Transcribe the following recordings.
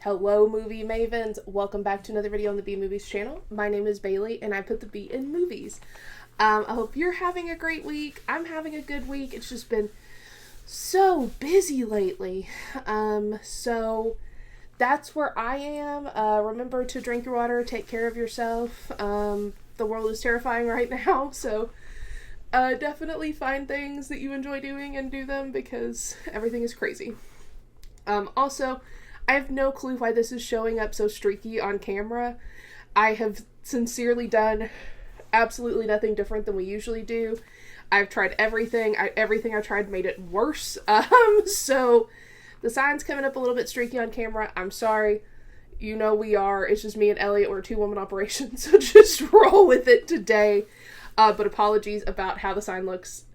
Hello, Movie Mavens. Welcome back to another video on the B Movies channel. My name is Bailey, and I put the B in movies. I hope you're having a great week. I'm having a good week. It's just been so busy lately. So that's where I am. Remember to drink your water, take care of yourself. The world is terrifying right now, so definitely find things that you enjoy doing and do them because everything is crazy. Also, I have no clue why this is showing up so streaky on camera. I have sincerely done absolutely nothing different than we usually do. I've tried everything. Everything I tried made it worse. So the sign's coming up a little bit streaky on camera. I'm sorry. You know we are. It's just me and Elliot. We're a two-woman operation, so just roll with it today. But apologies about how the sign looks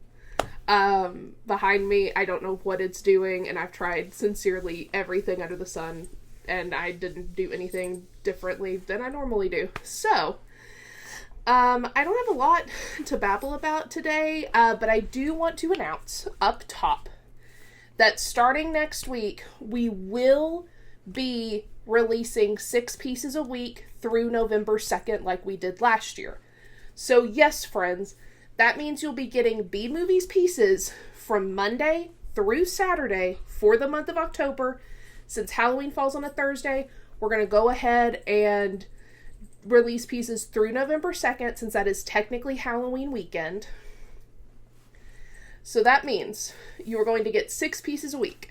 behind me. I don't know what it's doing, and I've tried sincerely everything under the sun, and I didn't do anything differently than I normally do. So, I don't have a lot to babble about today, but I do want to announce up top that starting next week, we will be releasing 6 pieces a week through November 2nd like we did last year. So yes, friends, that means you'll be getting B Movies pieces from Monday through Saturday for the month of October. Since Halloween falls on a Thursday, we're going to go ahead and release pieces through November 2nd, since that is technically Halloween weekend. So that means you are going to get 6 pieces a week,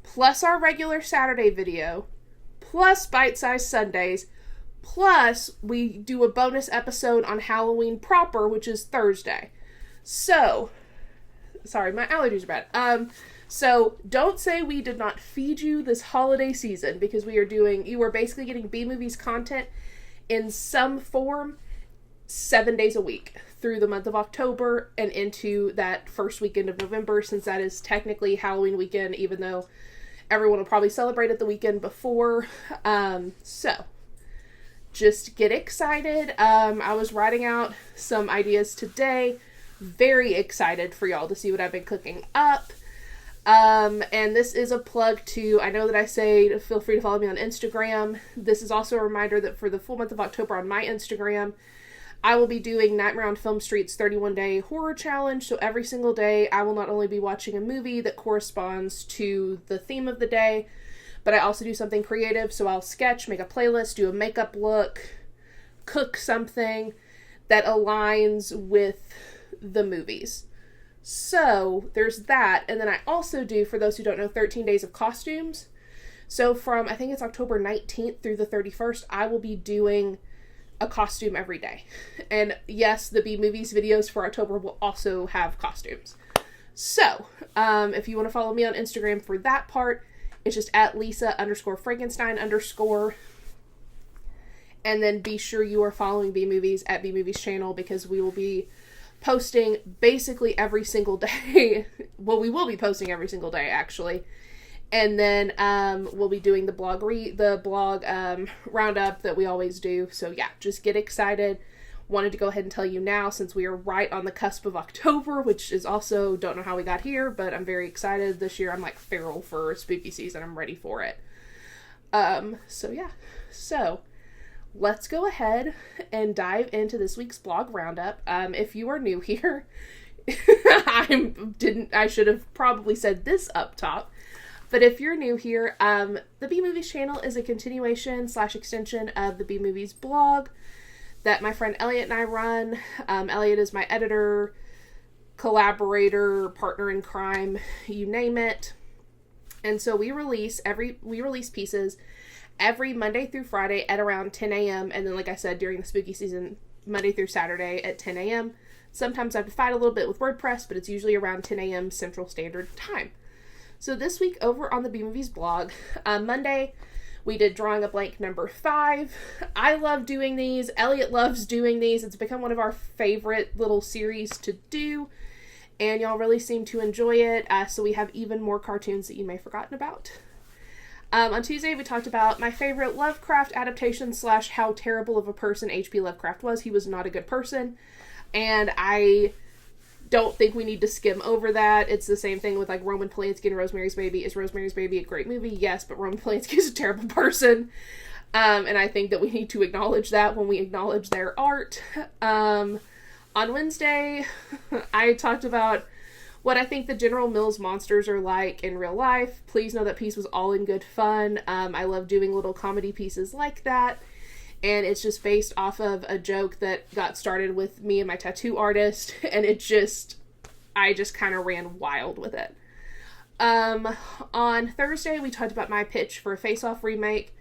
plus our regular Saturday video, plus bite-sized Sundays, plus we do a bonus episode on Halloween proper, which is Thursday. So, sorry, my allergies are bad. So don't say we did not feed you this holiday season, because you are basically getting B Movies content in some form 7 days a week through the month of October and into that first weekend of November, since that is technically Halloween weekend, even though everyone will probably celebrate it the weekend before. So just get excited. I was writing out some ideas today. Very excited for y'all to see what I've been cooking up. And this is a plug to, I know that I say feel free to follow me on Instagram. This is also a reminder that for the full month of October on my Instagram, I will be doing Nightmare on Film Street's 31-day horror challenge. So every single day, I will not only be watching a movie that corresponds to the theme of the day, but I also do something creative. So I'll sketch, make a playlist, do a makeup look, cook something that aligns with the movies. So there's that. And then I also do, for those who don't know, 13 days of costumes. So from, I think it's October 19th through the 31st, I will be doing a costume every day. And yes, the B Movies videos for October will also have costumes. So, if you want to follow me on Instagram for that part, it's just at Lisa_Frankenstein_. And then be sure you are following B Movies at B Movies channel, because we will be posting basically every single day. Well, we will be posting every single day, actually. And then we'll be doing the blog roundup that we always do. So yeah, just get excited. Wanted to go ahead and tell you now, since we are right on the cusp of October, which is also, don't know how we got here, but I'm very excited. This year I'm like feral for spooky season. I'm ready for it. So yeah. So let's go ahead and dive into this week's blog roundup. If you are new here, I should have probably said this up top. But if you're new here, the B Movies channel is a continuation / extension of the B Movies blog that my friend Elliot and I run. Elliot is my editor, collaborator, partner in crime, you name it. And so we release pieces every Monday through Friday at around 10 a.m. And then, like I said, during the spooky season, Monday through Saturday at 10 a.m. Sometimes I have to fight a little bit with WordPress, but it's usually around 10 a.m. Central Standard Time. So this week over on the B Movies blog, Monday, we did Drawing a Blank number 5. I love doing these. Elliot loves doing these. It's become one of our favorite little series to do, and y'all really seem to enjoy it. So we have even more cartoons that you may have forgotten about. On Tuesday, we talked about my favorite Lovecraft adaptation / how terrible of a person H.P. Lovecraft was. He was not a good person, and I don't think we need to skim over that. It's the same thing with like Roman Polanski and Rosemary's Baby. Is Rosemary's Baby a great movie? Yes, but Roman Polanski is a terrible person. And I think that we need to acknowledge that when we acknowledge their art. On Wednesday, I talked about what I think the General Mills monsters are like in real life. Please know that piece was all in good fun. I love doing little comedy pieces like that. And it's just based off of a joke that got started with me and my tattoo artist. And I just kind of ran wild with it. On Thursday, we talked about my pitch for a Face Off remake.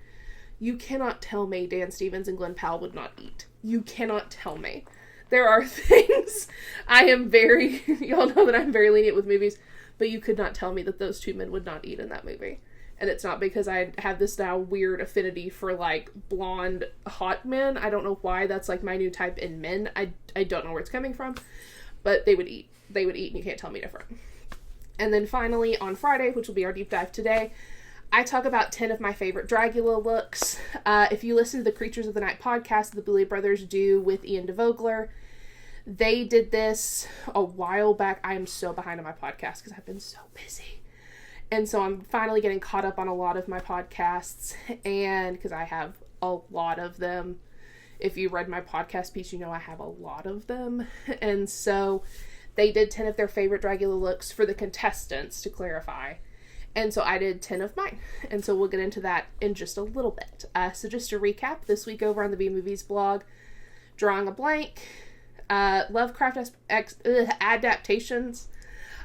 You cannot tell me Dan Stevens and Glenn Powell would not eat. You cannot tell me. There are things y'all know that I'm very lenient with movies, but you could not tell me that those two men would not eat in that movie. And it's not because I have this now weird affinity for, like, blonde, hot men. I don't know why that's, like, my new type in men. I don't know where it's coming from. But they would eat. They would eat, and you can't tell me different. And then finally, on Friday, which will be our deep dive today, I talk about 10 of my favorite Dragula looks. If you listen to the Creatures of the Night podcast the Boulay brothers do with Ian DeVogler, they did this a while back. I am so behind on my podcast because I've been so busy. And so I'm finally getting caught up on a lot of my podcasts, and because I have a lot of them. If you read my podcast piece, you know I have a lot of them. And so they did 10 of their favorite Dragula looks for the contestants, to clarify. And so I did 10 of mine. And so we'll get into that in just a little bit. So just to recap, this week over on the bmovies blog, Drawing a Blank, Lovecraft adaptations,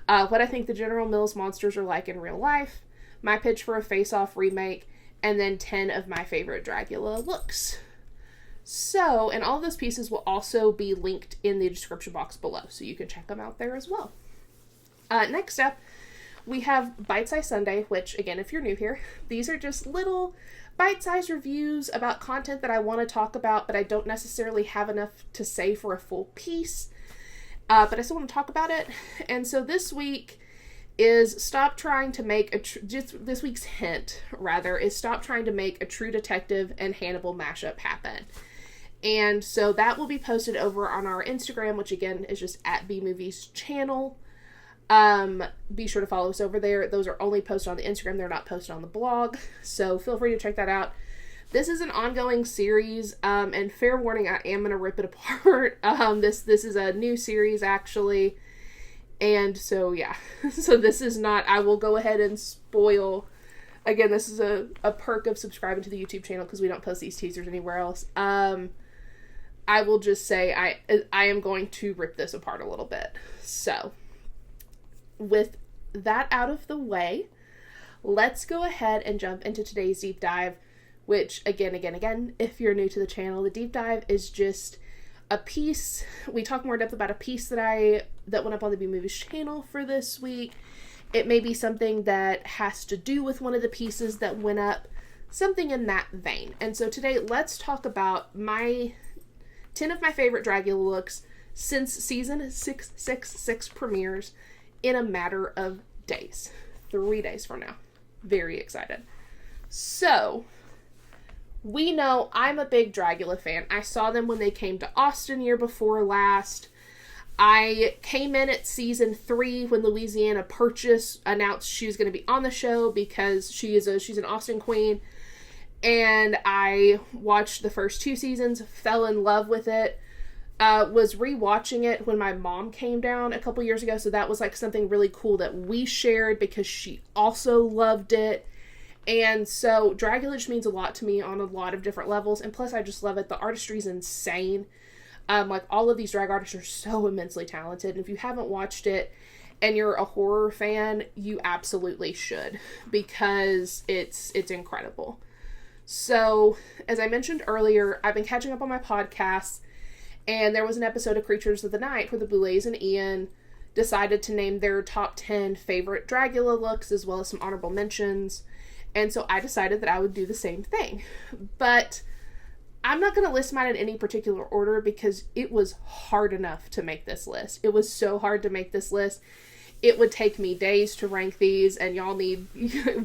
what I think the General Mills monsters are like in real life, my pitch for a Face Off remake, and then 10 of my favorite Dragula looks. So, and all those pieces will also be linked in the description box below, so you can check them out there as well. Next up, we have Bite Size Sunday, which, again, if you're new here, these are just little bite-sized reviews about content that I want to talk about, but I don't necessarily have enough to say for a full piece. But I still want to talk about it. And so this week is stop trying to make this week's hint, rather, is stop trying to make a True Detective and Hannibal mashup happen. And so that will be posted over on our Instagram, which again is just at bmovies channel. Be sure to follow us over there. Those are only posted on the Instagram. They're not posted on the blog. So feel free to check that out. This is an ongoing series, and fair warning, I am going to rip it apart. This is a new series, actually, and so, yeah. So this is not, I will go ahead and spoil, again, this is a perk of subscribing to the YouTube channel, because we don't post these teasers anywhere else. I will just say, I am going to rip this apart a little bit. So, with that out of the way, let's go ahead and jump into today's deep dive, which, again, if you're new to the channel, the deep dive is just a piece. We talk more in depth about a piece that went up on the bmovies channel for this week. It may be something that has to do with one of the pieces that went up, something in that vein. And so today, let's talk about my 10 of my favorite Dragula looks since season 666 premieres in a matter of days. 3 days from now. Very excited. So, we know I'm a big Dragula fan. I saw them when they came to Austin year before last. I came in at season 3 when Louisiana Purchase announced she was going to be on the show because she's an Austin queen. And I watched the first 2 seasons, fell in love with it. Was rewatching it when my mom came down a couple years ago. So that was like something really cool that we shared because she also loved it. And so Dragula just means a lot to me on a lot of different levels. And plus I just love it. The artistry is insane. Like all of these drag artists are so immensely talented. And if you haven't watched it and you're a horror fan, you absolutely should, because it's incredible. So as I mentioned earlier, I've been catching up on my podcasts, and there was an episode of Creatures of the Night where the Boulets and Ian decided to name their top 10 favorite Dragula looks, as well as some honorable mentions. And so I decided that I would do the same thing. But I'm not going to list mine in any particular order because it was hard enough to make this list. It was so hard to make this list. It would take me days to rank these, and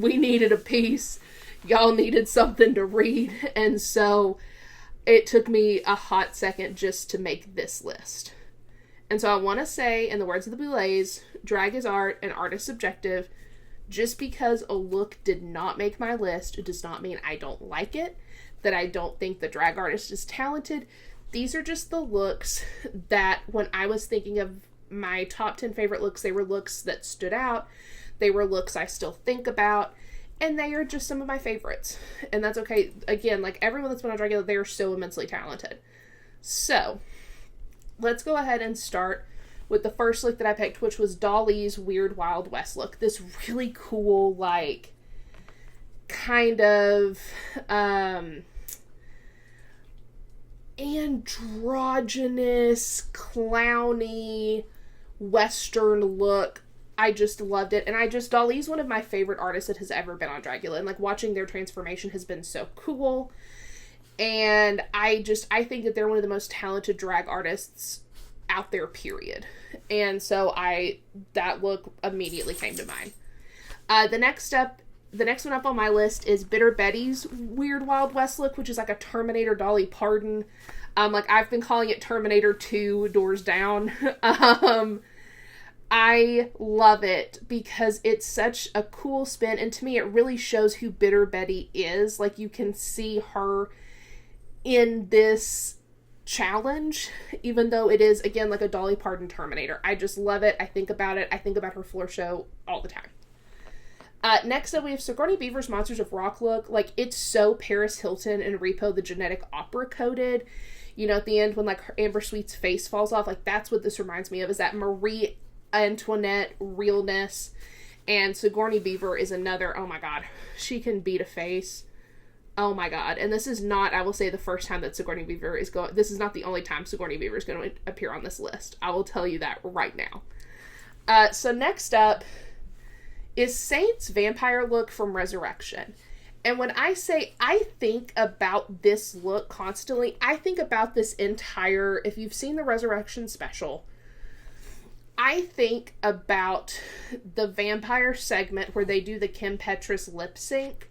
we needed a piece. Y'all needed something to read. And so it took me a hot second just to make this list. And so I want to say, in the words of the Boulets, drag is art and art is subjective. Just because a look did not make my list, it does not mean I don't like it, that I don't think the drag artist is talented. These are just the looks that when I was thinking of my top 10 favorite looks, they were looks that stood out. They were looks I still think about. And they are just some of my favorites. And that's okay. Again, like everyone that's been on Dragula, they are so immensely talented. So, let's go ahead and start with the first look that I picked, which was Dolly's Weird Wild West look. This really cool, like, kind of, androgynous, clowny, Western look. I just loved it. And Dolly's one of my favorite artists that has ever been on Dragula. And, like, watching their transformation has been so cool. And I think that they're one of the most talented drag artists out there, period. And so that look immediately came to mind. The next one up on my list is Bitter Betty's Weird Wild West look, which is like a Terminator Dolly Parton. Like I've been calling it Terminator 2 Doors Down. I love it because it's such a cool spin, and to me it really shows who Bitter Betty is. Like you can see her in this challenge, even though it is, again, like a Dolly Parton Terminator. I just love it. I think about it. I think about her floor show all the time. Next up, we have Sigourney Beaver's Monsters of Rock look. Like, it's so Paris Hilton and Repo the Genetic Opera coded. You know, at the end when, like, Amber Sweet's face falls off, like, that's what this reminds me of, is that Marie Antoinette realness. And Sigourney Beaver is another, oh my god, she can beat a face. Oh my god. And this is not, I will say, the first time that Sigourney Beaver is going, this is not the only time Sigourney Beaver is going to appear on this list. I will tell you that right now. So next up is Saint's vampire look from Resurrection. And when I say I think about this look constantly, I think about this entire, if you've seen the Resurrection special, I think about the vampire segment where they do the Kim Petras lip sync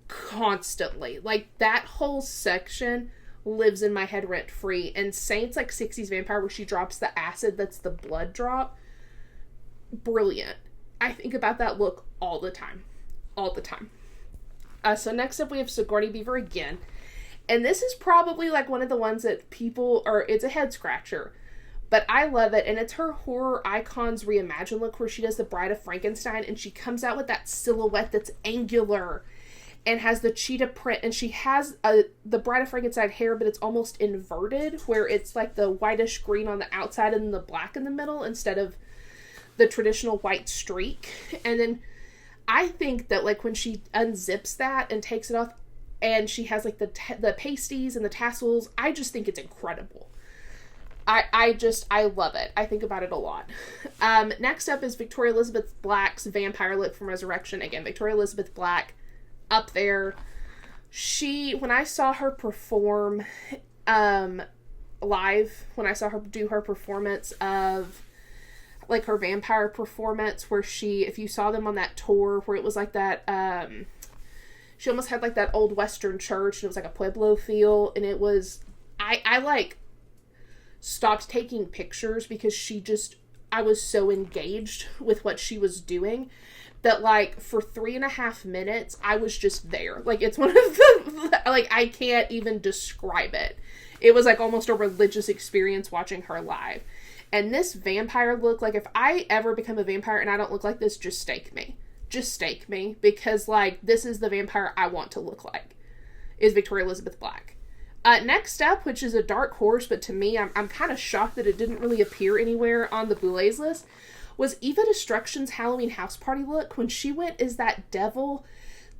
constantly. Like, that whole section lives in my head rent free. And Saint's, like, 60s vampire where she drops the acid that's the blood drop, brilliant. I think about that look all the time. All the time. So next up we have Sigourney Beaver again. And this is probably, like, one of the ones that it's a head scratcher. But I love it, and it's her Horror Icons Reimagine look where she does the Bride of Frankenstein, and she comes out with that silhouette that's angular and has the cheetah print, and she has the Bride of Frankenstein hair, but it's almost inverted, where it's like the whitish green on the outside and the black in the middle instead of the traditional white streak. And then I think that, like, when she unzips that and takes it off, and she has, like, the pasties and the tassels, I just think it's incredible. I love it. I think about it a lot. Next up is Victoria Elizabeth Black's vampire look from Resurrection. Again, Victoria Elizabeth Black, up there. When I saw her perform live, when I saw her do her performance of, like, her vampire performance, where if you saw them on that tour, where it was like that, she almost had, like, that old Western church, and it was like a Pueblo feel, and it was, I like, stopped taking pictures because I was so engaged with what she was doing that, like, for 3.5 minutes, I was just there. Like, it's one of the, like, I can't even describe it. It was, like, almost a religious experience watching her live. And this vampire look, like, if I ever become a vampire and I don't look like this, just stake me. Just stake me. Because, like, this is the vampire I want to look like, is Victoria Elizabeth Black. Next up, which is a dark horse, but to me, I'm kind of shocked that it didn't really appear anywhere on the Boulets list, was Eva Destruction's Halloween house party look. When she went as that devil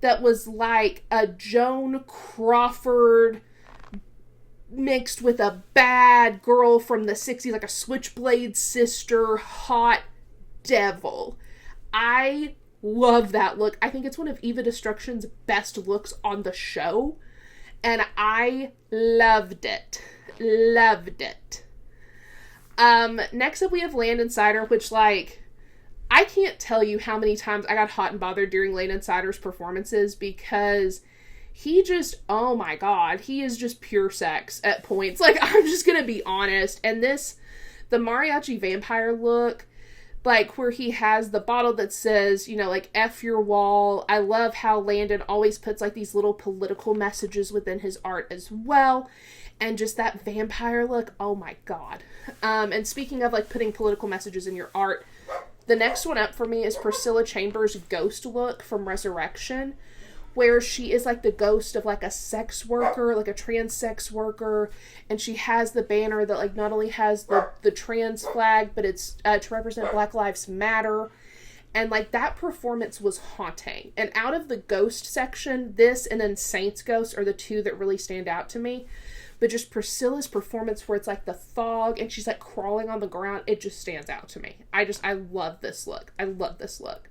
that was like a Joan Crawford mixed with a bad girl from the 60s, like a Switchblade sister, hot devil. I love that look. I think it's one of Eva Destruction's best looks on the show. And I loved it. Loved it. Next up we have Landon Cider, which, like, I can't tell you how many times I got hot and bothered during Landon Cider's performances because he just, oh my god, he is just pure sex at points. Like, I'm just gonna be honest. And this the mariachi vampire look, like where he has the bottle that says, you know, like F your wall. I love how Landon always puts like these little political messages within his art as well. And just that vampire look, oh my god. And speaking of like putting political messages in your art, the next one up for me is Priscilla Chambers' ghost look from Resurrection, where she is like the ghost of like a sex worker, like a trans sex worker, and she has the banner that like not only has the trans flag, but it's to represent Black Lives Matter. And like that performance was haunting. And out of the ghost section, this and then Saint's ghost are the two that really stand out to me. But just Priscilla's performance where it's like the fog and she's like crawling on the ground, it just stands out to me. I love this look. I love this look.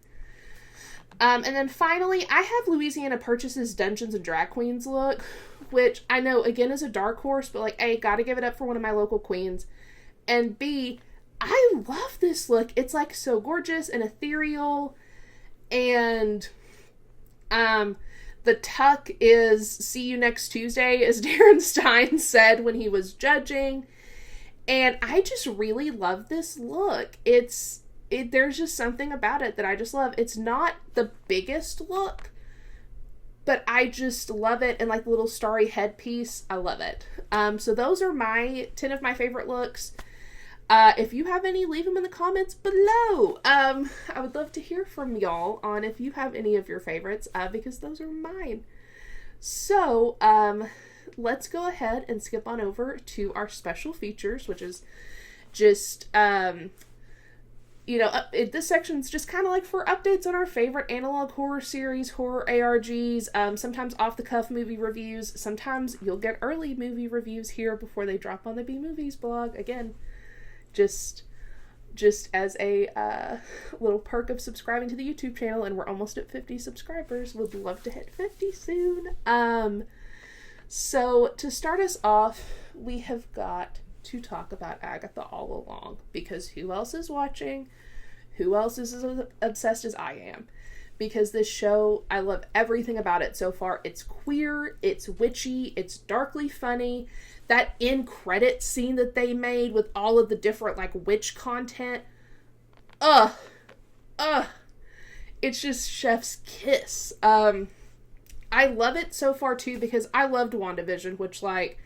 And then finally, I have Louisiana Purchase's Dungeons and Drag Queens look, which I know, again, is a dark horse, but like, A, gotta give it up for one of my local queens, and B, I love this look. It's like so gorgeous and ethereal, and the tuck is "see you next Tuesday," as Darren Stein said when he was judging. And I just really love this look. There's just something about it that I just love. It's not the biggest look, but I just love it. And like the little starry headpiece, I love it. So those are my 10 of my favorite looks. If you have any, leave them in the comments below. I would love to hear from y'all on if you have any of your favorites, because those are mine. So, let's go ahead and skip on over to our special features, which is just, this section's just kind of like for updates on our favorite analog horror series, horror ARGs, sometimes off-the-cuff movie reviews. Sometimes you'll get early movie reviews here before they drop on the B-Movies blog. Again, just as a little perk of subscribing to the YouTube channel, and we're almost at 50 subscribers. Would love to hit 50 soon. So to start us off, we have got to talk about Agatha All Along, because who else is watching? Who else is as obsessed as I am? Because this show, I love everything about it so far. It's queer, it's witchy, it's darkly funny. That end credit scene that they made with all of the different like witch content, it's just chef's kiss. I love it so far too, because I loved WandaVision, which like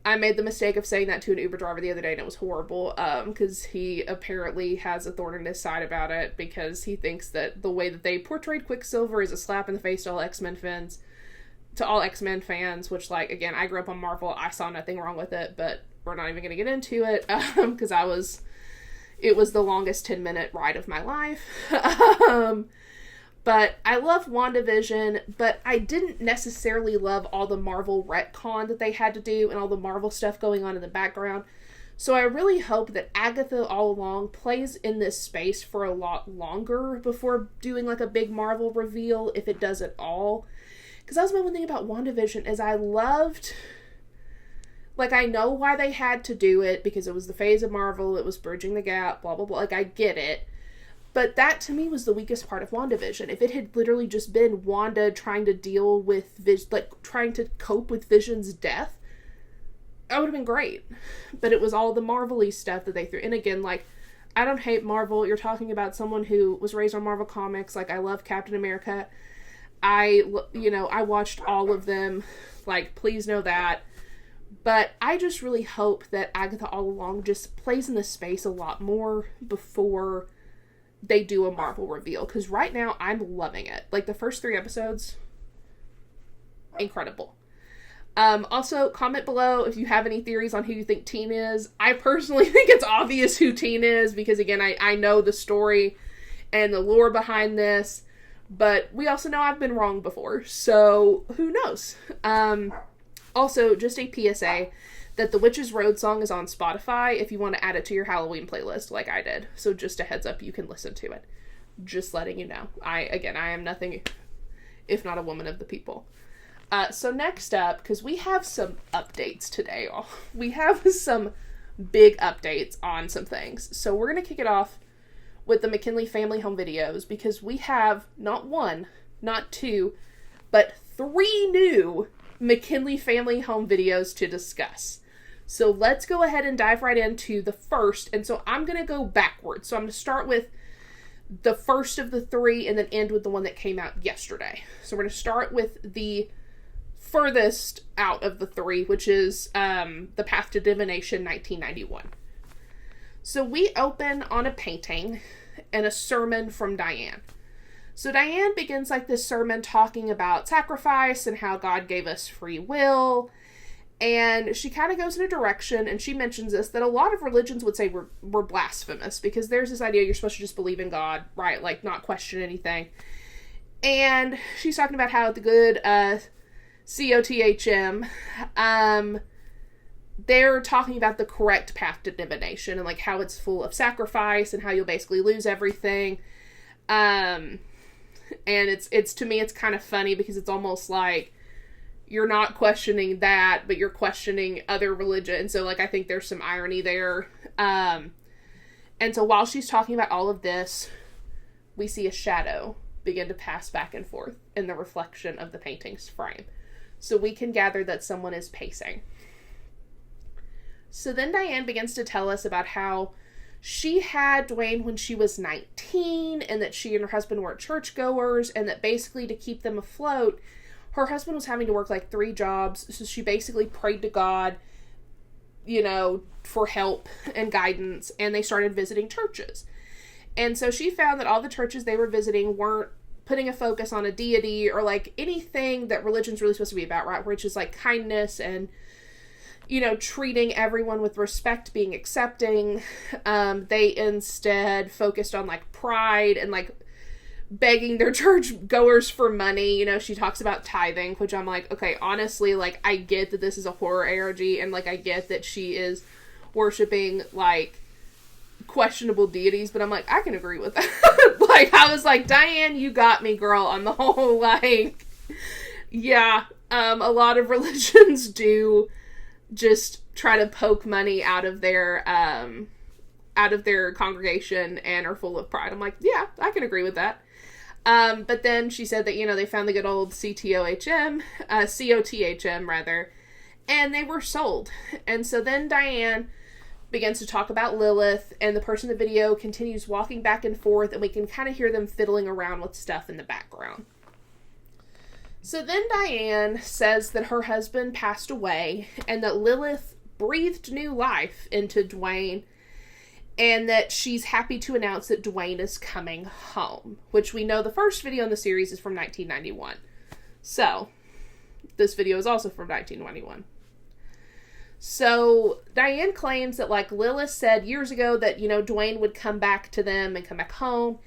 I made the mistake of saying that to an Uber driver the other day, and it was horrible, because he apparently has a thorn in his side about it, because he thinks that the way that they portrayed Quicksilver is a slap in the face to all X-Men fans, which, like, again, I grew up on Marvel, I saw nothing wrong with it, but we're not even going to get into it, because it was the longest 10-minute ride of my life. But I love WandaVision, but I didn't necessarily love all the Marvel retcon that they had to do and all the Marvel stuff going on in the background. So I really hope that Agatha All Along plays in this space for a lot longer before doing like a big Marvel reveal, if it does at all. Because that was my one thing about WandaVision, is I loved, like, I know why they had to do it, because it was the phase of Marvel, it was bridging the gap, blah, blah, blah, like, I get it. But that, to me, was the weakest part of WandaVision. If it had literally just been Wanda trying to deal with, trying to cope with Vision's death, that would have been great. But it was all the Marvel-y stuff that they threw. And again, like, I don't hate Marvel. You're talking about someone who was raised on Marvel Comics. Like, I love Captain America. I watched all of them. Like, please know that. But I just really hope that Agatha All Along just plays in this space a lot more before they do a Marvel reveal, because right now I'm loving it. Like, the first 3 episodes, incredible. Also, comment below if you have any theories on who you think Teen is. I personally think it's obvious who Teen is, because again, I know the story and the lore behind this, but we also know I've been wrong before, so who knows? Also, just a PSA that the Witch's Road song is on Spotify if you want to add it to your Halloween playlist like I did. So just a heads up, you can listen to it. Just letting you know. I am nothing if not a woman of the people. So next up, because we have some updates today. We have some big updates on some things. So we're going to kick it off with the McKinley Family Home Videos, because we have not 1, not 2, but 3 new McKinley Family Home Videos to discuss. So let's go ahead and dive right into the first. And so I'm going to go backwards. So I'm going to start with the first of the three and then end with the one that came out yesterday. So we're going to start with the furthest out of the three, which is The Path to Divination, 1991. So we open on a painting and a sermon from Diane. So Diane begins like this sermon talking about sacrifice and how God gave us free will. And she kind of goes in a direction, and she mentions this, that a lot of religions would say we're blasphemous, because there's this idea you're supposed to just believe in God, right? Like, not question anything. And she's talking about how the good COTHM, they're talking about the correct path to divination, and like how it's full of sacrifice, and how you'll basically lose everything. And it's to me, it's kind of funny, because it's almost like, you're not questioning that, but you're questioning other religion. And so, like, I think there's some irony there. And so while she's talking about all of this, we see a shadow begin to pass back and forth in the reflection of the painting's frame. So we can gather that someone is pacing. So then Diane begins to tell us about how she had Dwayne when she was 19, and that she and her husband were churchgoers, and that basically to keep them afloat, her husband was having to work like 3 jobs, so she basically prayed to God, for help and guidance, and they started visiting churches. And so she found that all the churches they were visiting weren't putting a focus on a deity or like anything that religion's really supposed to be about, right? Which is like kindness and, treating everyone with respect, being accepting. They instead focused on like pride and like begging their church goers for money. She talks about tithing, which I'm like, okay, honestly, like, I get that this is a horror ARG, and like, I get that she is worshiping like questionable deities, but I'm like, I can agree with that. Like, I was like, Diane, you got me, girl, on the whole, like, yeah, a lot of religions do just try to poke money out of their congregation and are full of pride. I'm like, yeah, I can agree with that. But then she said that, they found the good old COTHM, and they were sold. And so then Diane begins to talk about Lilith, and the person in the video continues walking back and forth, and we can kind of hear them fiddling around with stuff in the background. So then Diane says that her husband passed away, and that Lilith breathed new life into Dwayne, and that she's happy to announce that Dwayne is coming home, which we know the first video in the series is from 1991. So, this video is also from 1991. So, Diane claims that, like, Lilith said years ago that, Dwayne would come back to them and come back home.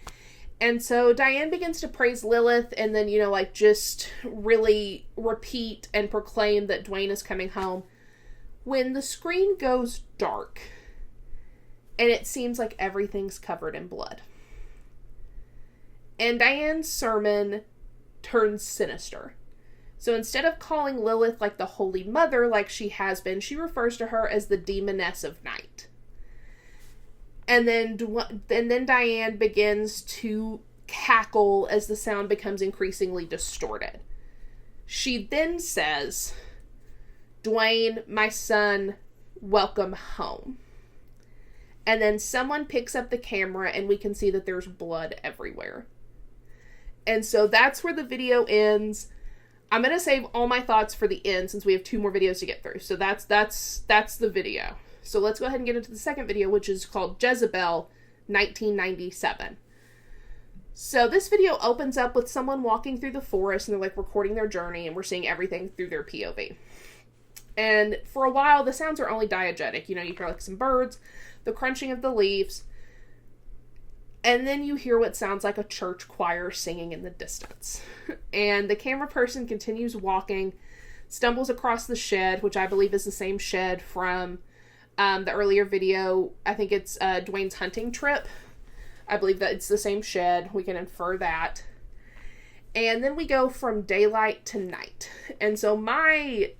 And so, Diane begins to praise Lilith and then, just really repeat and proclaim that Dwayne is coming home. When the screen goes dark, and it seems like everything's covered in blood. And Diane's sermon turns sinister. So instead of calling Lilith like the Holy Mother like she has been, she refers to her as the Demoness of Night. And then Diane begins to cackle as the sound becomes increasingly distorted. She then says, "Dwayne, my son, welcome home." And then someone picks up the camera and we can see that there's blood everywhere. And so that's where the video ends. I'm going to save all my thoughts for the end since we have 2 more videos to get through. So that's the video. So let's go ahead and get into the second video, which is called Jezebel, 1997. So this video opens up with someone walking through the forest, and they're like recording their journey, and we're seeing everything through their POV. And for a while, the sounds are only diegetic. You hear like some birds, the crunching of the leaves, and then you hear what sounds like a church choir singing in the distance. And the camera person continues walking, stumbles across the shed, which I believe is the same shed from the earlier video. I think it's Dwayne's hunting trip. I believe that it's the same shed. We can infer that. And then we go from daylight to night. And so my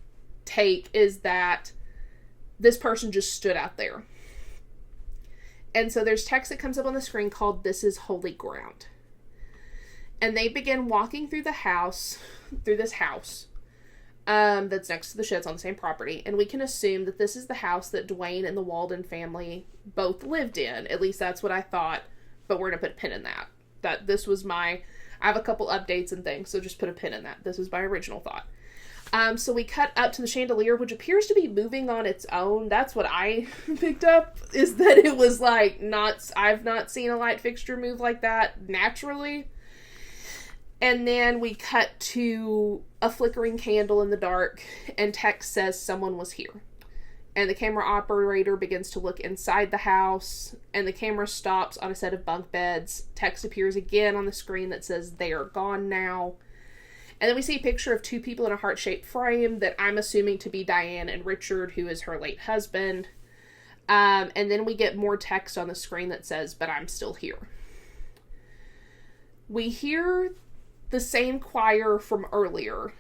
take is that this person just stood out there. And so there's text that comes up on the screen called "This is Holy Ground." And they begin walking through this house. that's next to the sheds on the same property, and we can assume that this is the house that Dwayne and the Walden family both lived in. At least that's what I thought, but we're going to put a pin in that. This was I have a couple updates and things, so just put a pin in that. This was my original thought. So we cut up to the chandelier, which appears to be moving on its own. That's what I picked up, is that it was like I've not seen a light fixture move like that naturally. And then we cut to a flickering candle in the dark, and text says someone was here. And the camera operator begins to look inside the house, and the camera stops on a set of bunk beds. Text appears again on the screen that says they are gone now. And then we see a picture of two people in a heart-shaped frame that I'm assuming to be Diane and Richard, who is her late husband. And then we get more text on the screen that says, "But I'm still here." We hear the same choir from earlier,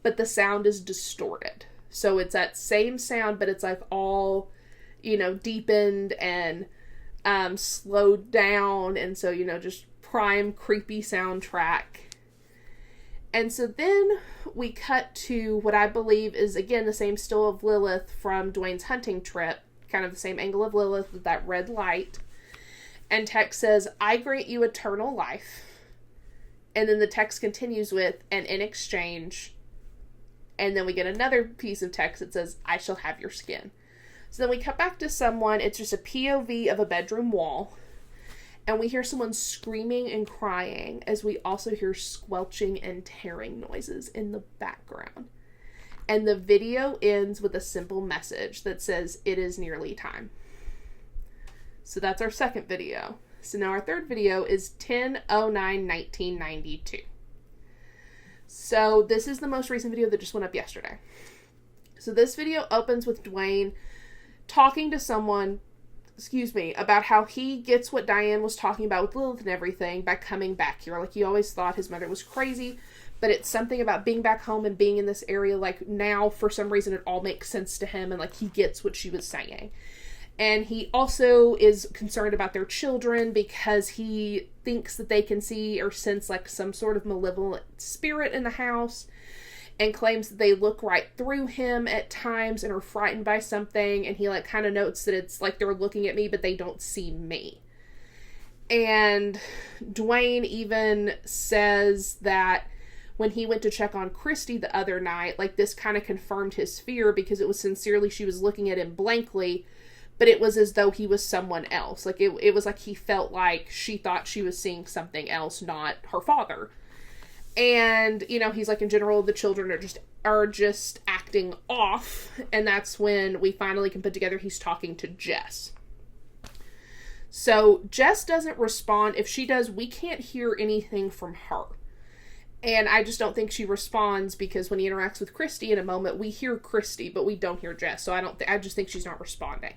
but the sound is distorted. So it's that same sound, but it's like all, deepened and slowed down. And so, just prime creepy soundtrack. And so then we cut to what I believe is, again, the same still of Lilith from Dwayne's hunting trip. Kind of the same angle of Lilith with that red light. And text says, "I grant you eternal life." And then the text continues with, "and in exchange," and then we get another piece of text that says, "I shall have your skin." So then we cut back to someone. It's just a POV of a bedroom wall. And we hear someone screaming and crying, as we also hear squelching and tearing noises in the background. And the video ends with a simple message that says, "It is nearly time." So that's our second video. So now our third video is 10/09/1992. So this is the most recent video that just went up yesterday. So this video opens with Dwayne talking to someone, about how he gets what Diane was talking about with Lilith and everything by coming back here. Like, he always thought his mother was crazy, but it's something about being back home and being in this area. Like, now, for some reason, it all makes sense to him, and, like, he gets what she was saying. And he also is concerned about their children because he thinks that they can see or sense, like, some sort of malevolent spirit in the house, and claims that they look right through him at times and are frightened by something. And he, like, kind of notes that it's like they're looking at me, but they don't see me. And Dwayne even says that when he went to check on Christy the other night, like, this kind of confirmed his fear, because it was sincerely she was looking at him blankly, but it was as though he was someone else. Like, it was like he felt like she thought she was seeing something else, not her father. And, he's like, in general, the children are just acting off. And that's when we finally can put together he's talking to Jess. So Jess doesn't respond. If she does, we can't hear anything from her. And I just don't think she responds, because when he interacts with Christy in a moment, we hear Christy, but we don't hear Jess. So I just think she's not responding.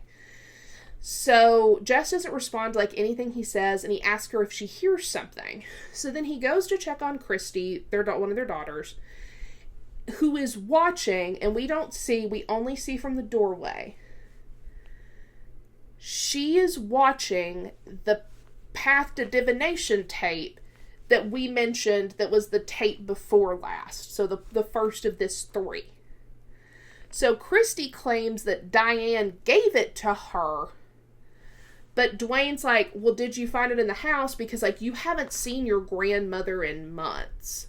So Jess doesn't respond to, like, anything he says, and he asks her if she hears something. So then he goes to check on Christy, one of their daughters, who is watching, and we only see from the doorway. She is watching the Path to Divination tape that we mentioned, that was the tape before last. So the first of this 3. So Christy claims that Diane gave it to her, but Dwayne's like, "Well, did you find it in the house? Because, like, you haven't seen your grandmother in months."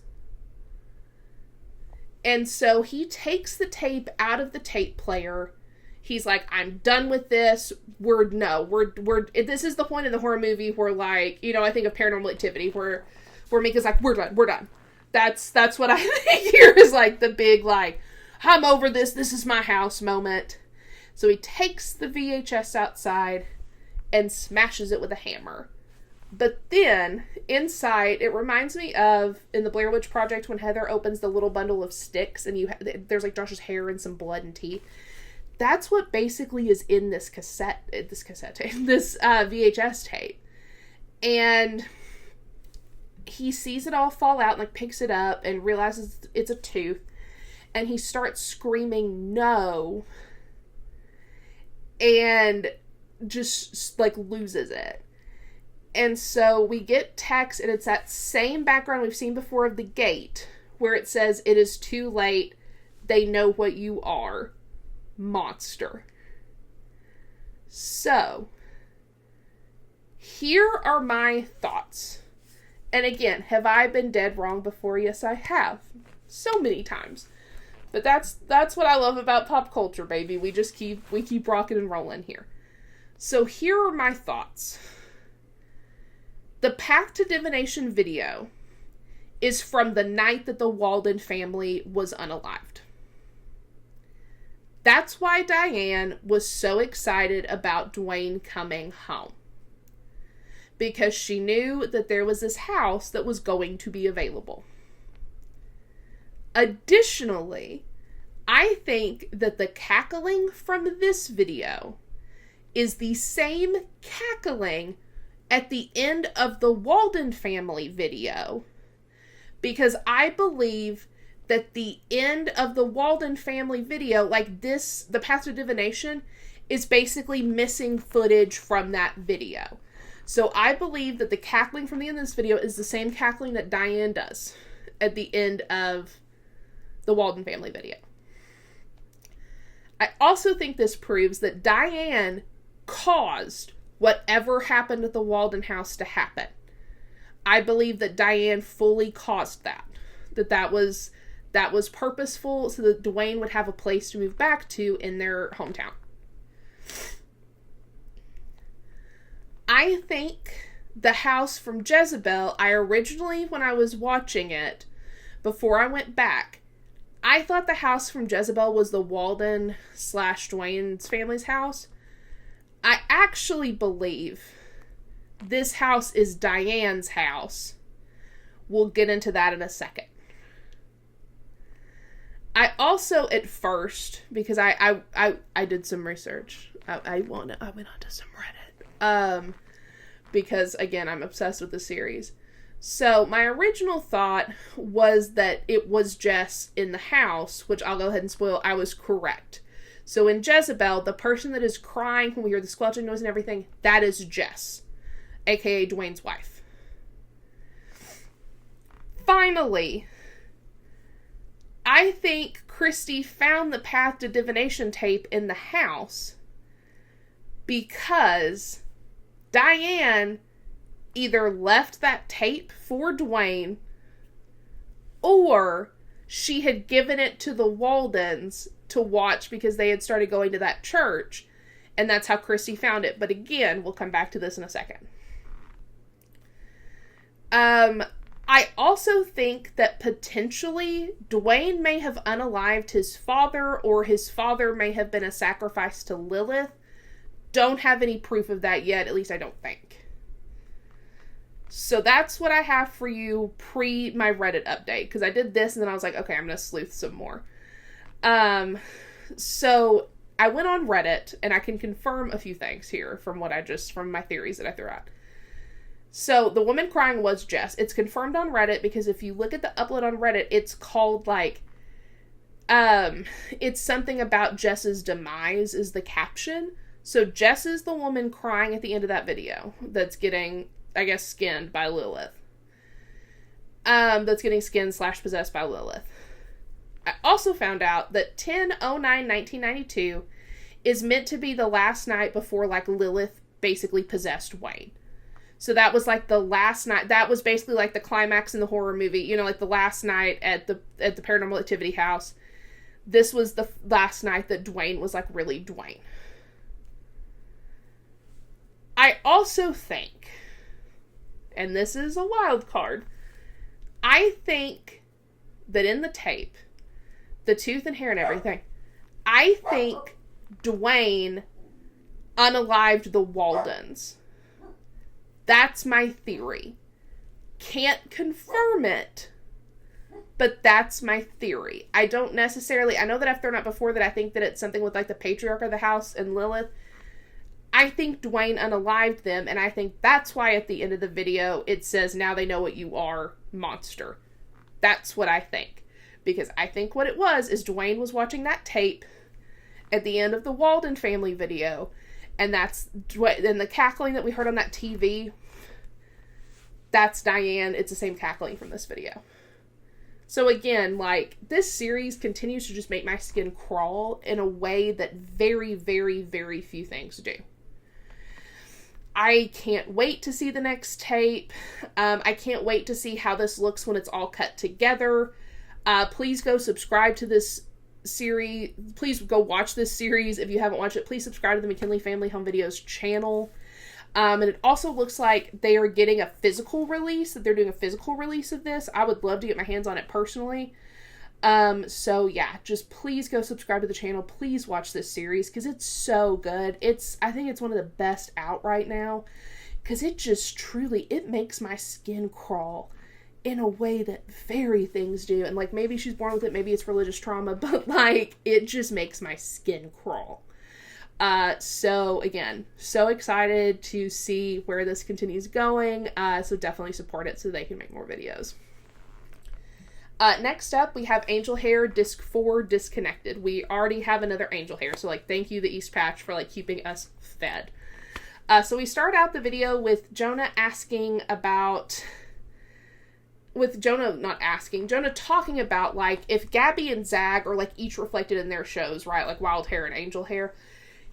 And so he takes the tape out of the tape player. He's like, "I'm done with this. This is the point in the horror movie where, like, I think of Paranormal Activity, where Mika's like, we're done. That's what I think here is, like, the big, like, I'm over this is my house moment. So he takes the VHS outside and smashes it with a hammer. But then, inside, it reminds me of, in the Blair Witch Project, when Heather opens the little bundle of sticks, and there's, like, Josh's hair and some blood and teeth. That's what basically is in this VHS tape. And he sees it all fall out, and, like, picks it up and realizes it's a tooth. And he starts screaming, "No!" And just, like, loses it. And so we get text, and it's that same background we've seen before of the gate, where it says, "It is too late. They know what you are. Monster." So, here are my thoughts. And again, have I been dead wrong before? Yes, I have. So many times. But that's what I love about pop culture, baby. We keep rocking and rolling here. So here are my thoughts. The Path to Divination video is from the night that the Walden family was unalived. That's why Diane was so excited about Dwayne coming home. Because she knew that there was this house that was going to be available. Additionally, I think that the cackling from this video is the same cackling at the end of the Walden family video, because I believe that the end of the Walden family video, like this, the Path to Divination, is basically missing footage from that video. So I believe that the cackling from the end of this video is the same cackling that Diane does at the end of the Walden family video. I also think this proves that Diane caused whatever happened at the Walden house to happen. I believe that Diane fully caused that. That was purposeful so that Dwayne would have a place to move back to in their hometown. I think the house from Jezebel, I originally, when I was watching it, before I went back, I thought the house from Jezebel was the Walden / Dwayne's family's house. I actually believe this house is Diane's house. We'll get into that in a second. I also, at first, because I did some research. I went on to some Reddit. Because, again, I'm obsessed with the series. So, my original thought was that it was Jess in the house, which I'll go ahead and spoil. I was correct. So, in Jezebel, the person that is crying when we hear the squelching noise and everything, that is Jess, aka Dwayne's wife. Finally, I think Christy found the Path to Divination tape in the house because Diane either left that tape for Dwayne or she had given it to the Waldens to watch because they had started going to that church, and that's how Christy found it. But again, we'll come back to this in a second. I also think that potentially Dwayne may have unalived his father, or his father may have been a sacrifice to Lilith. Don't have any proof of that yet, at least I don't think. So that's what I have for you pre my Reddit update, because I did this and then I was like, okay, I'm going to sleuth some more. So I went on Reddit and I can confirm a few things here from my theories that I threw out. So the woman crying was Jess. It's confirmed on Reddit because if you look at the upload on Reddit, it's called it's something about Jess's demise is the caption. So Jess is the woman crying at the end of that video that's getting, I guess, skinned by Lilith. That's getting skinned / possessed by Lilith. I also found out that 10/09/1992 is meant to be the last night before, Lilith basically possessed Wayne. So that was, the last night. That was basically, the climax in the horror movie. the last night at the Paranormal Activity house. This was the last night that Dwayne was, really Dwayne. I also think, and this is a wild card, I think that in the tape, the tooth and hair and everything, I think Dwayne unalived the Waldens. That's my theory. Can't confirm it, but that's my theory. I don't necessarily, I know that I've thrown out before that I think that it's something with, the patriarch of the house and Lilith. I think Dwayne unalived them, and I think that's why at the end of the video it says, now they know what you are, monster. That's what I think. Because I think what it was is Dwayne was watching that tape at the end of the Walden family video, and the cackling that we heard on that TV, that's Diane. It's the same cackling from this video. So again, like, this series continues to just make my skin crawl in a way that very, very, very few things do. I can't wait to see the next tape. I can't wait to see how this looks when it's all cut together. Please go subscribe to this series. Please go watch this series. If you haven't watched it, please subscribe to the McKinley Family Home Videos channel. And it also looks like they are getting a physical release, that they're doing a physical release of this. I would love to get my hands on it personally. So yeah, just please go subscribe to the channel. Please watch this series, because it's so good. I think it's one of the best out right now, because it just truly, it makes my skin crawl in a way that very things do. And like, maybe she's born with it, maybe it's religious trauma, but like, it just makes my skin crawl. So again, so excited to see where this continues going. So definitely support it so they can make more videos. Next up, we have Angel Hair Disc 4 Disconnected. We already have another Angel Hair, so like, thank you, the East Patch, for like keeping us fed. So we start out the video with Jonah talking about, like, if Gabby and Zag are like each reflected in their shows, right? Like Wild Hair and Angel Hair.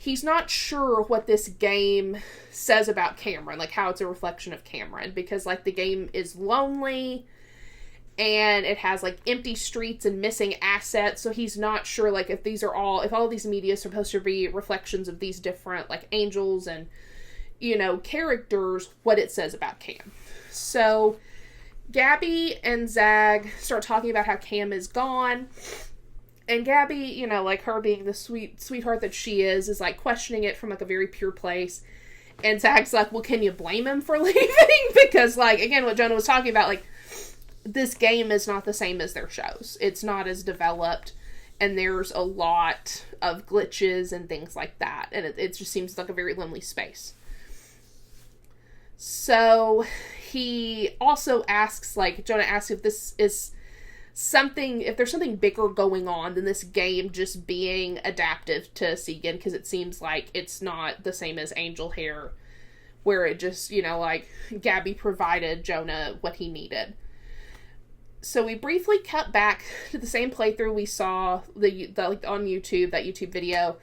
He's not sure what this game says about Cameron, like how it's a reflection of Cameron, because like the game is lonely and it has like empty streets and missing assets. So he's not sure like if all these media is supposed to be reflections of these different like angels and, you know, characters, what it says about Cam. So Gabby and Zag start talking about how Cam is gone. And Gabby, you know, like her being the sweetheart that she is like questioning it from like a very pure place. And Zag's like, well, can you blame him for leaving? Because like, again, what Jonah was talking about, like, this game is not the same as their shows. It's not as developed. And there's a lot of glitches and things like that. And it just seems like a very lonely space. So he also asks, like, Jonah asks if this is if there's something bigger going on than this game just being adaptive to Segan, because it seems like it's not the same as Angel Hair, where it just, you know, like, Gabby provided Jonah what he needed. So we briefly cut back to the same playthrough we saw the like on YouTube, that YouTube video,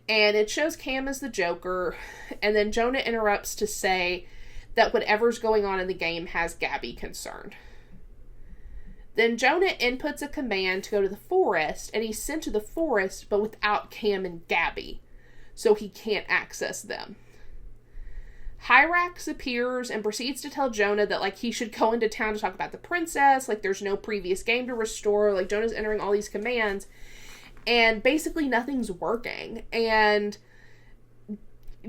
and it shows Cam as the Joker, and then Jonah interrupts to say that whatever's going on in the game has Gabby concerned. Then Jonah inputs a command to go to the forest, and he's sent to the forest, but without Cam and Gabby, so he can't access them. Hyrax appears and proceeds to tell Jonah that, like, he should go into town to talk about the princess, like, there's no previous game to restore, like, Jonah's entering all these commands, and basically nothing's working, and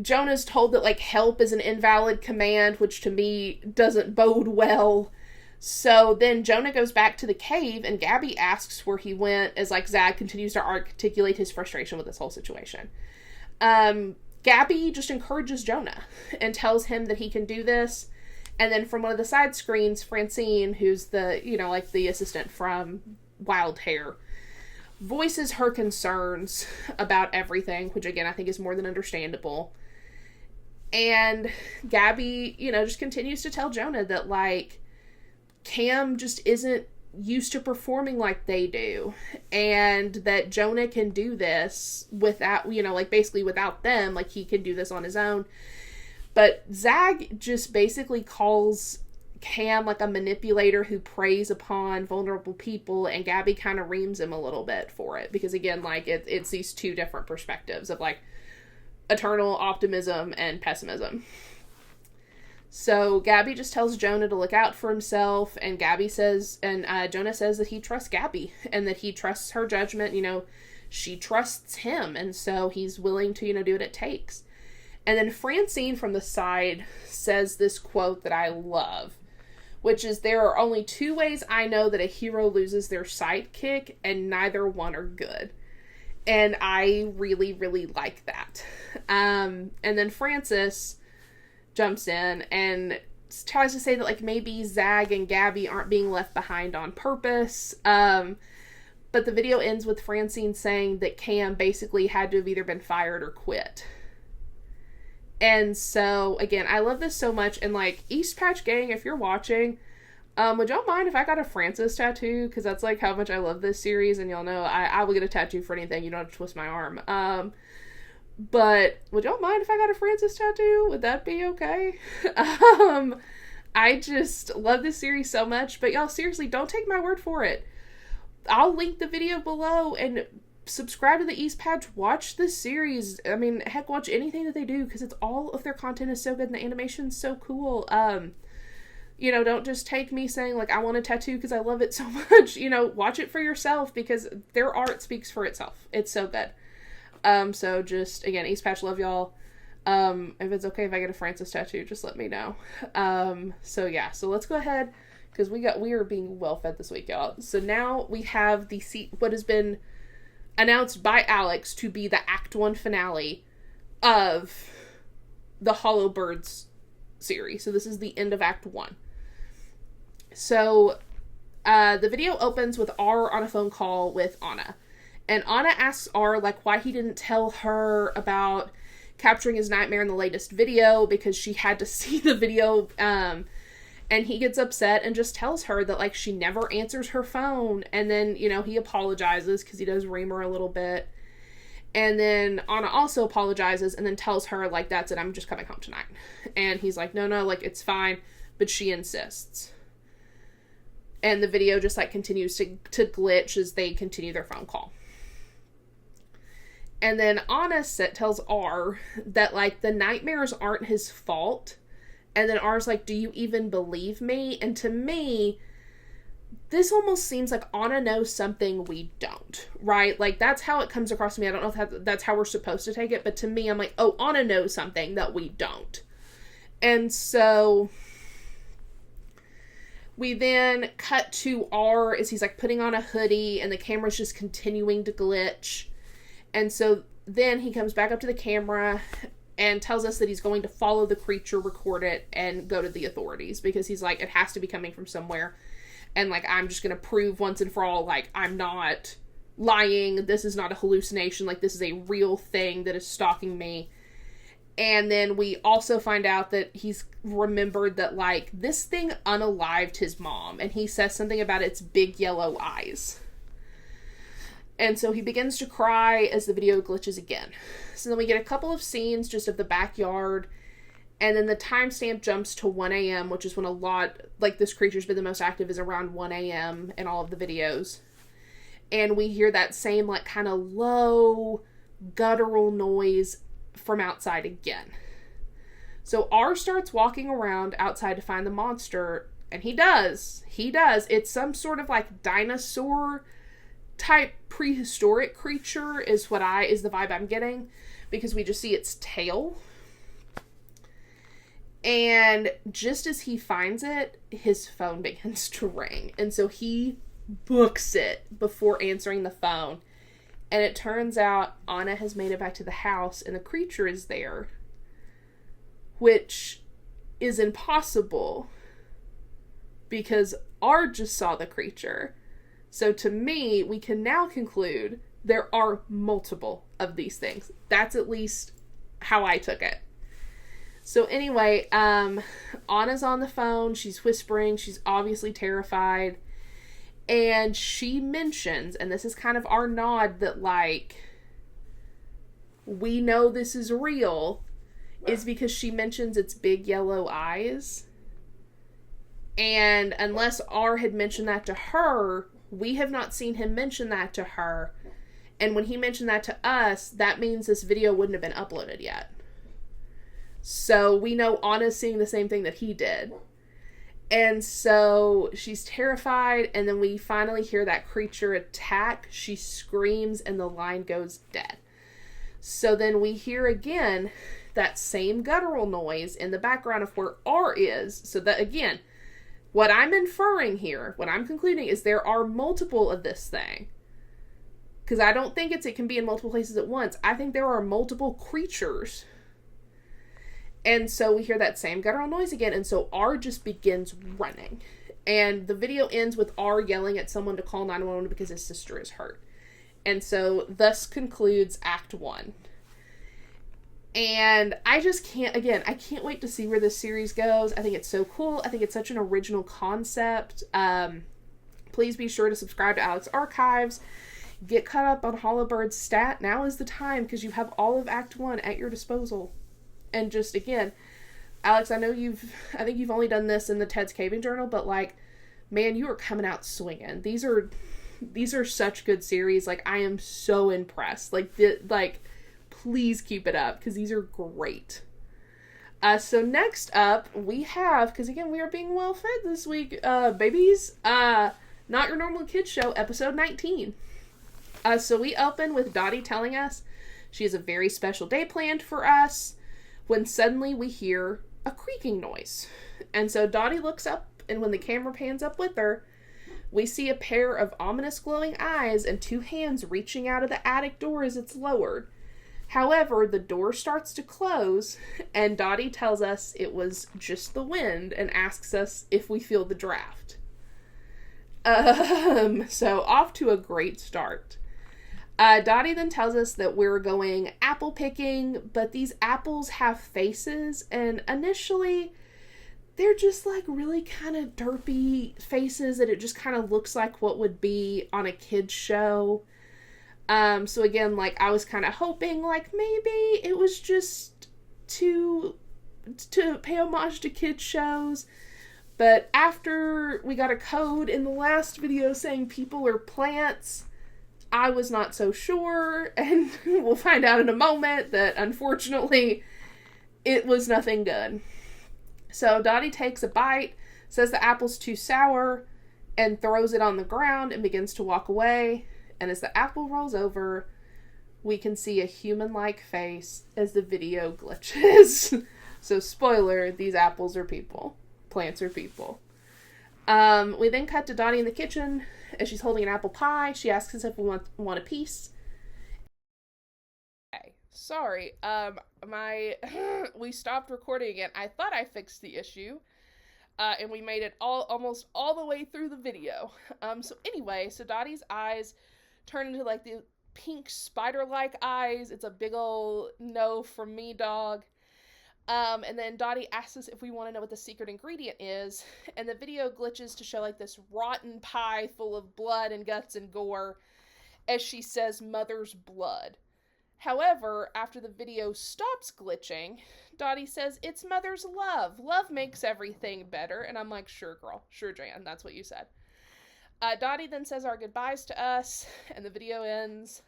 Jonah's told that, like, help is an invalid command, which to me doesn't bode well. So then Jonah goes back to the cave, and Gabby asks where he went as, like, Zag continues to articulate his frustration with this whole situation. Gabby just encourages Jonah and tells him that he can do this. And then from one of the side screens, Francine, who's the, you know, like, the assistant from Wild Hair, voices her concerns about everything, which, again, I think is more than understandable. And Gabby, you know, just continues to tell Jonah that, like, Cam just isn't used to performing like they do, and that Jonah can do this without, you know, like, basically without them, like, he can do this on his own. But Zag just basically calls Cam, like, a manipulator who preys upon vulnerable people, and Gabby kind of reams him a little bit for it, because, again, like, it's these two different perspectives of, like, eternal optimism and pessimism. So Gabby just tells Jonah to look out for himself, and Jonah says that he trusts Gabby, and that he trusts her judgment. You know, she trusts him, and so he's willing to, you know, do what it takes. And then Francine from the side says this quote that I love, which is, "There are only two ways I know that a hero loses their sidekick, and neither one are good." And I really, really like that. And then Francis jumps in and tries to say that, like, maybe Zag and Gabby aren't being left behind on purpose. But the video ends with Francine saying that Cam basically had to have either been fired or quit. And so, again, I love this so much. And, like, East Patch Gang, if you're watching, Would y'all mind if I got a Frances tattoo? Because that's, like, how much I love this series, and y'all know I will get a tattoo for anything. You don't have to twist my arm. But would y'all mind if I got a Frances tattoo? Would that be okay? I just love this series so much, but y'all, seriously, don't take my word for it. I'll link the video below, and subscribe to the East Patch. Watch this series. I mean, heck, watch anything that they do, because it's all of their content is so good, and the animation's so cool. You know, don't just take me saying, like, I want a tattoo because I love it so much. You know, watch it for yourself, because their art speaks for itself. It's so good. So just, again, East Patch, love y'all. If it's okay if I get a Frances tattoo, just let me know. So yeah, so let's go ahead, because we are being well fed this week, y'all. So now we have what has been announced by Alex to be the Act 1 finale of the Hollow Birds series. So this is the end of Act 1. So, the video opens with R on a phone call with Anna. And Anna asks R, like, why he didn't tell her about capturing his nightmare in the latest video, because she had to see the video, and he gets upset and just tells her that, like, she never answers her phone, and then, you know, he apologizes, because he does ream her a little bit, and then Anna also apologizes, and then tells her, like, that's it, I'm just coming home tonight, and he's like, no, like, it's fine, but she insists. And the video just, like, continues to glitch as they continue their phone call. And then Anna tells R that, like, the nightmares aren't his fault. And then R's like, do you even believe me? And to me, this almost seems like Anna knows something we don't, right? Like, that's how it comes across to me. I don't know if that's how we're supposed to take it, but to me, I'm like, oh, Anna knows something that we don't. And so we then cut to R as he's, like, putting on a hoodie, and the camera's just continuing to glitch. And so then he comes back up to the camera and tells us that he's going to follow the creature, record it, and go to the authorities, because he's like, it has to be coming from somewhere. And, like, I'm just going to prove once and for all, like, I'm not lying. This is not a hallucination. Like, this is a real thing that is stalking me. And then we also find out that he's remembered that, like, this thing unalived his mom. And he says something about its big yellow eyes. And so he begins to cry as the video glitches again. So then we get a couple of scenes just of the backyard. And then the timestamp jumps to 1 a.m., which is when a lot, like, this creature's been the most active, is around 1 a.m. in all of the videos. And we hear that same, like, kind of low, guttural noise from outside again. So R starts walking around outside to find the monster, and he does. It's some sort of, like, dinosaur type prehistoric creature is the vibe I'm getting, because we just see its tail. And just as he finds it, his phone begins to ring. And so he books it before answering the phone. And it turns out Anna has made it back to the house and the creature is there. Which is impossible, because R just saw the creature. So to me, we can now conclude there are multiple of these things. That's at least how I took it. So anyway, Anna's on the phone. She's whispering. She's obviously terrified. And she mentions, and this is kind of our nod that, like, we know this is real, is because she mentions its big yellow eyes. And unless R had mentioned that to her, we have not seen him mention that to her. And when he mentioned that to us, that means this video wouldn't have been uploaded yet. So we know Anna's seeing the same thing that he did. And so she's terrified, and then we finally hear that creature attack. She screams, and the line goes dead. So then we hear again that same guttural noise in the background of where R is. So that, again, what I'm inferring here, what I'm concluding, is there are multiple of this thing. Because I don't think it can be in multiple places at once. I think there are multiple creatures. And so we hear that same guttural noise again, and so R just begins running. And the video ends with R yelling at someone to call 911 because his sister is hurt. And so thus concludes Act 1. And I just can't, again, I can't wait to see where this series goes. I think it's so cool. I think it's such an original concept. Please be sure to subscribe to Alex Archives. Get caught up on Hollowbird's stat. Now is the time, because you have all of Act 1 at your disposal. And just, again, Alex, I think you've only done this in the Ted's Caving Journal, but, like, man, you are coming out swinging. These are such good series. Like, I am so impressed. Please keep it up, because these are great. So next up, we have, because again, we are being well fed this week, babies, Not Your Normal Kids Show, episode 19. So we open with Dottie telling us she has a very special day planned for us, when suddenly we hear a creaking noise. And so Dottie looks up, and when the camera pans up with her, we see a pair of ominous glowing eyes and 2 hands reaching out of the attic door as it's lowered. However, the door starts to close, and Dottie tells us it was just the wind and asks us if we feel the draft. So off to a great start. Dottie then tells us that we're going apple picking, but these apples have faces, and initially they're just like really kind of derpy faces that it just kind of looks like what would be on a kid's show. So again, like, I was kind of hoping, like, maybe it was just to pay homage to kids shows. But after we got a code in the last video saying people are plants, I was not so sure, and we'll find out in a moment that, unfortunately, it was nothing good. So Dottie takes a bite, says the apple's too sour, and throws it on the ground and begins to walk away. And as the apple rolls over, we can see a human-like face as the video glitches. So spoiler, these apples are people. Plants are people. We then cut to Dottie in the kitchen. As she's holding an apple pie, she asks us if we want a piece. Okay, sorry. We stopped recording again. I thought I fixed the issue. And we made it almost all the way through the video. So anyway, so Dottie's eyes turn into like the pink spider-like eyes. It's a big ol' no from me, dog. And then Dottie asks us if we want to know what the secret ingredient is, and the video glitches to show like this rotten pie full of blood and guts and gore, as she says mother's blood. However, after the video stops glitching, Dottie says it's mother's love. Love makes everything better. And I'm like, sure, girl. Sure, Jan. That's what you said. Dottie then says our goodbyes to us, and the video ends.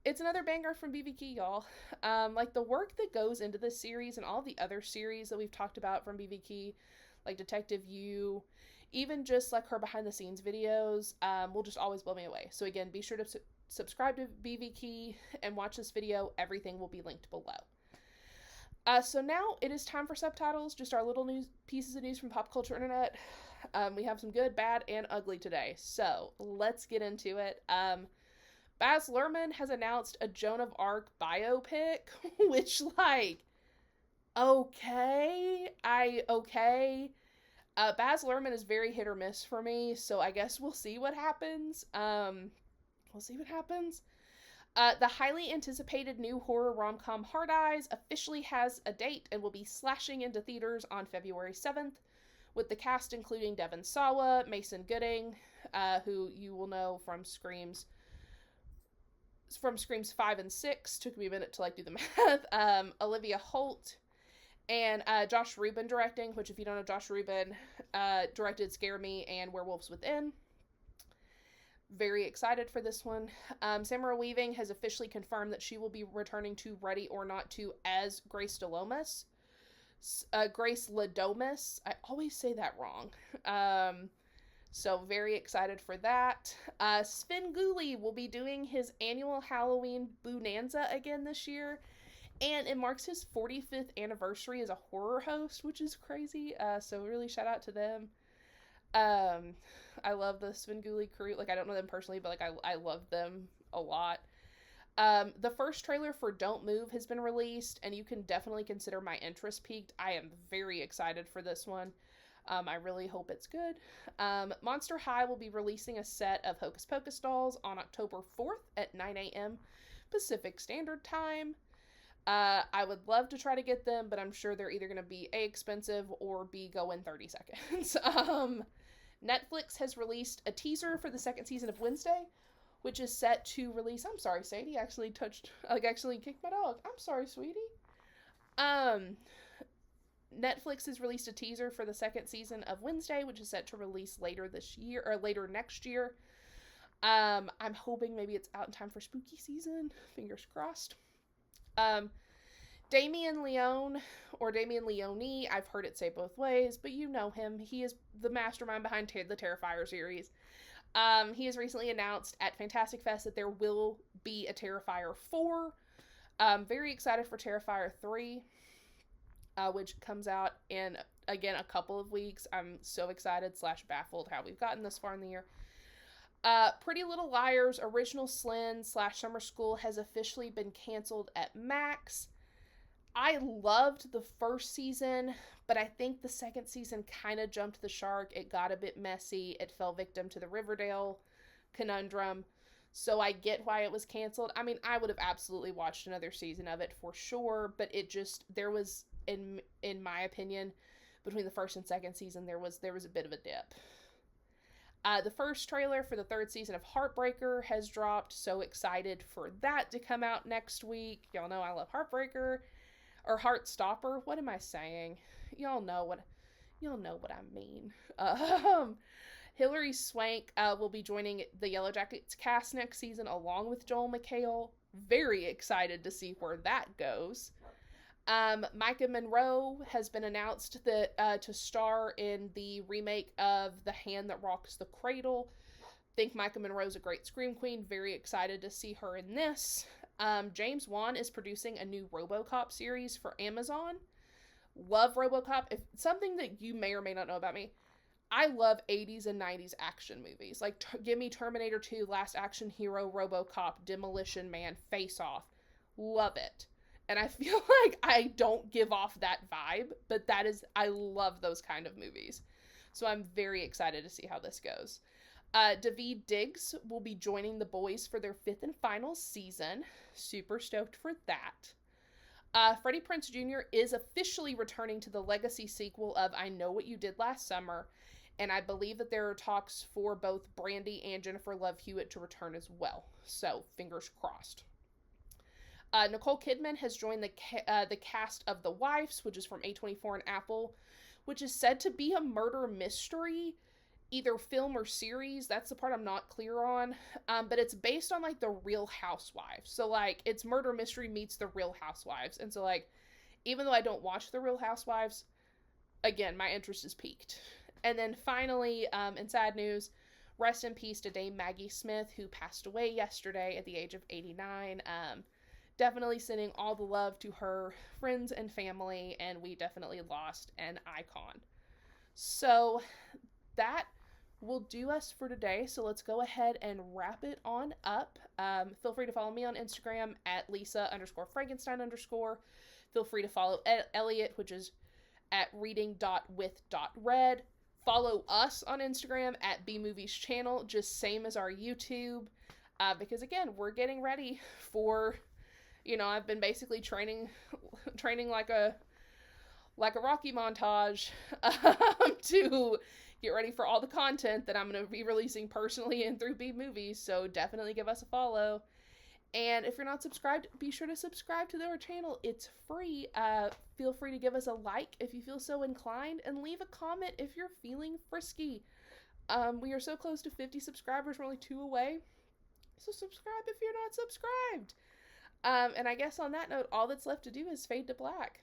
It's another banger from BB Key, y'all. Like, the work that goes into this series and all the other series that we've talked about from BB Key, like Detective U, even just like her behind the scenes videos, will just always blow me away. So again, be sure to subscribe to BB Key and watch this video. Everything will be linked below. So now it is time for subtitles, just our little pieces of news from pop culture internet. We have some good, bad, and ugly today. So let's get into it. Baz Luhrmann has announced a Joan of Arc biopic, which, like, okay. Baz Luhrmann is very hit or miss for me, so I guess we'll see what happens. The highly anticipated new horror rom-com Hard Eyes officially has a date and will be slashing into theaters on February 7th, with the cast including Devon Sawa, Mason Gooding, who you will know from Screams 5 and 6, took me a minute to like do the math, Olivia Holt, and Josh Rubin directing, which if you don't know Josh Rubin, directed Scare Me and Werewolves Within. Very excited for this one. Samara Weaving has officially confirmed that she will be returning to Ready or Not To as Grace Ladomus. I always say that wrong. So very excited for that. Svengoolie will be doing his annual Halloween Bonanza again this year, and it marks his 45th anniversary as a horror host, which is crazy. So really shout out to them. I love the Svengoolie crew. Like, I don't know them personally, but like I love them a lot. The first trailer for Don't Move has been released, and you can definitely consider my interest peaked. I am very excited for this one. I really hope it's good. Monster High will be releasing a set of Hocus Pocus dolls on October 4th at 9 a.m. Pacific Standard Time. I would love to try to get them, but I'm sure they're either going to be A, expensive, or B, go in 30 seconds. Netflix has released a teaser for the second season of Wednesday, which is set to release. I'm sorry, Sadie actually kicked my dog. I'm sorry, sweetie. Netflix has released a teaser for the second season of Wednesday, which is set to release later this year, or later next year. I'm hoping maybe it's out in time for spooky season. Fingers crossed. Damien Leone, or Damien Leone, I've heard it say both ways, but you know him. He is the mastermind behind the Terrifier series. He has recently announced at Fantastic Fest that there will be a Terrifier 4. Very excited for Terrifier 3, which comes out in, again, a couple of weeks. I'm so excited / baffled how we've gotten this far in the year. Pretty Little Liars Original Sin / Summer School has officially been canceled at Max. I loved the first season, but I think the second season kind of jumped the shark. It got a bit messy. It fell victim to the Riverdale conundrum. So I get why it was canceled. I mean, I would have absolutely watched another season of it for sure, but there was, in my opinion, between the first and second season, there was a bit of a dip. The first trailer for the third season of Heartbreaker has dropped. So excited for that to come out next week. Y'all know I love Heartbreaker. Or Heartstopper. What am I saying? Y'all know what I mean. Hilary Swank will be joining the Yellow Jackets cast next season along with Joel McHale. Very excited to see where that goes. Micah Monroe has been announced that to star in the remake of The Hand That Rocks the Cradle. Think Micah Monroe's a great scream queen. Very excited to see her in this. James Wan is producing a new RoboCop series for Amazon. Love RoboCop. If something that you may or may not know about me, I love 80s and 90s action movies. Like, give me Terminator 2, Last Action Hero, RoboCop, Demolition Man, Face Off. Love it. And I feel like I don't give off that vibe, but I love those kind of movies. So I'm very excited to see how this goes. Daveed Diggs will be joining The Boys for their 5th and final season. Super stoked for that. Freddie Prinze Jr. is officially returning to the legacy sequel of I Know What You Did Last Summer, and I believe that there are talks for both Brandy and Jennifer Love Hewitt to return as well. So, fingers crossed. Nicole Kidman has joined the cast of The Wives, which is from A24 and Apple, which is said to be a murder mystery, either film or series. That's the part I'm not clear on. But it's based on, like, the Real Housewives. So, like, it's murder mystery meets the Real Housewives. And so, like, even though I don't watch the Real Housewives, again, my interest is piqued. And then finally, in sad news, rest in peace to Dame Maggie Smith, who passed away yesterday at the age of 89. Definitely sending all the love to her friends and family, and we definitely lost an icon. So that will do us for today. So let's go ahead and wrap it on up. Feel free to follow me on Instagram at Lisa_Frankenstein_. Feel free to follow Elliot, which is at reading.with.red. Follow us on Instagram at bmovies_channel, just same as our YouTube. Because again, we're getting ready for, I've been basically training like a Rocky montage to get ready for all the content that I'm going to be releasing personally and through B Movies, so definitely give us a follow. And if you're not subscribed, be sure to subscribe to our channel. It's free. Feel free to give us a like if you feel so inclined, and leave a comment if you're feeling frisky. We are so close to 50 subscribers. We're only 2 away. So subscribe if you're not subscribed. And I guess on that note, all that's left to do is fade to black.